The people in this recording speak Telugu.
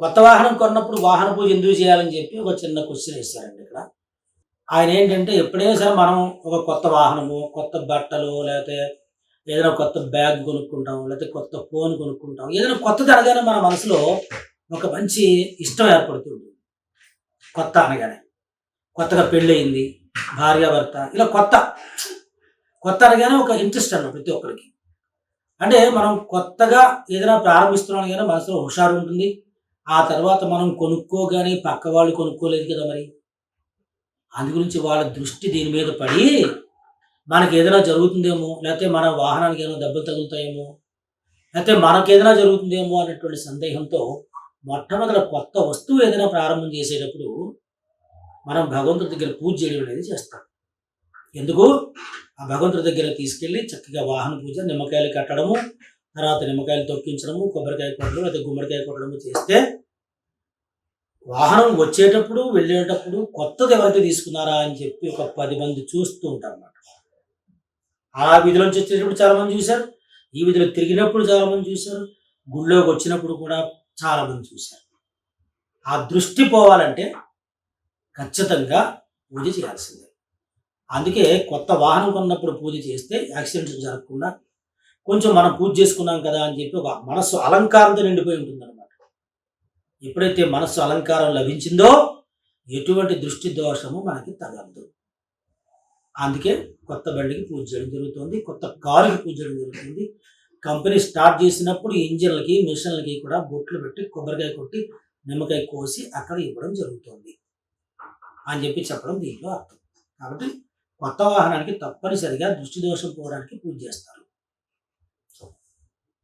కొత్త వాహనం కొన్నప్పుడు వాహన పూజ ఎందుకు చేయాలని చెప్పి ఒక చిన్న క్వశ్చన్ వేశారండి ఇక్కడ. ఆయన ఏంటంటే ఎప్పుడైనా సరే మనం ఒక కొత్త వాహనము, కొత్త బట్టలు లేకపోతే ఏదైనా కొత్త బ్యాగ్ కొనుక్కుంటాం, లేకపోతే కొత్త ఫోన్ కొనుక్కుంటాం. ఏదైనా కొత్తది అనగానే మన మనసులో ఒక మంచి ఇష్టం ఏర్పడుతుంది. కొత్త అనగానే. కొత్తగా పెళ్ళయింది, భార్యాభర్త ఇలా కొత్త. కొత్త అనగానే ఒక ఇంట్రెస్ట్ అన్నమాట ప్రతి ఒక్కరికి. అంటే మనం కొత్తగా ఏదైనా ప్రారంభిస్తున్నాం గానీ మనసులో హుషారు ఉంటుంది. ఆ తర్వాత మనం కొనుక్కోగానే పక్క వాళ్ళు కొనుక్కోలేదు కదా మరి. అందు గురించి వాళ్ళ దృష్టి దీని మీద పడి, మనకేదైనా జరుగుతుందేమో, లేతే మన వాహనానికి ఏమైనా దెబ్బలు తగులుతాయేమో, లేతే మనకేదైనా జరుగుతుందేమో అనేటువంటి సందేహంతో మొట్టమొదట కొత్త వస్తువు ఏదైనా ప్రారంభం చేసేటప్పుడు మనం భగవంతుడి దగ్గర పూజ చేయడం అనేది చేస్తాం. ఎందుకు? ఆ భగవంతుడి దగ్గర తీసుకెళ్ళి చక్కగా వాహన పూజ, నిమ్మకాయలు కట్టడము, తర్వాత నిమ్మకాయలు తొక్కించడము, కొబ్బరికాయ కొట్టడం, లేతే గుమ్మడికాయ కొట్టడము చేస్తే వాహనం వచ్చేటప్పుడు, వెళ్ళేటప్పుడు కొత్తది ఎవరైతే తీసుకున్నారా అని చెప్పి ఒక 10 మంది చూస్తూ ఉంటారన్నమాట. ఆ వీధిలోంచి వచ్చేటప్పుడు చాలామంది చూసారు. ఈ వీధిలో తిరిగినప్పుడు చాలామంది చూసారు. గుడిలోకొచ్చినప్పుడు కూడా చాలామంది చూసారు. ఆ దృష్టి పోవాలంటే ఖచ్చితంగా పూజ చేయాల్సిందే. అందుకే కొత్త వాహనం కొన్నప్పుడు పూజ చేస్తే యాక్సిడెంట్స్ జరగకుండా కొంచెం మనం పూజ చేసుకున్నాం కదా అని చెప్పి ఒక మనస్సు అలంకారంతో నిండిపోయి ఉంటుందన్నమాట. ఎప్పుడైతే మనస్సు అలంకారం లభించిందో ఎటువంటి దృష్టి దోషము మనకి తగలదు. అందుకే కొత్త బండికి పూజ చేయడం జరుగుతుంది. కొత్త కారుకి పూజ చేయడం జరుగుతుంది. కంపెనీ స్టార్ట్ చేసినప్పుడు ఇంజిన్‌లకి, మిషన్‌లకి కూడా బొట్లు పెట్టి, కొబ్బరికాయ కొట్టి, నిమ్మకాయ కోసి అక్కడ ఇవ్వడం జరుగుతుంది అని చెప్పి చెప్పడం దీంట్లో అర్థం. కాబట్టి కొత్త వాహనానికి తప్పనిసరిగా దృష్టి దోషం పోవడానికి పూజ చేస్తారు.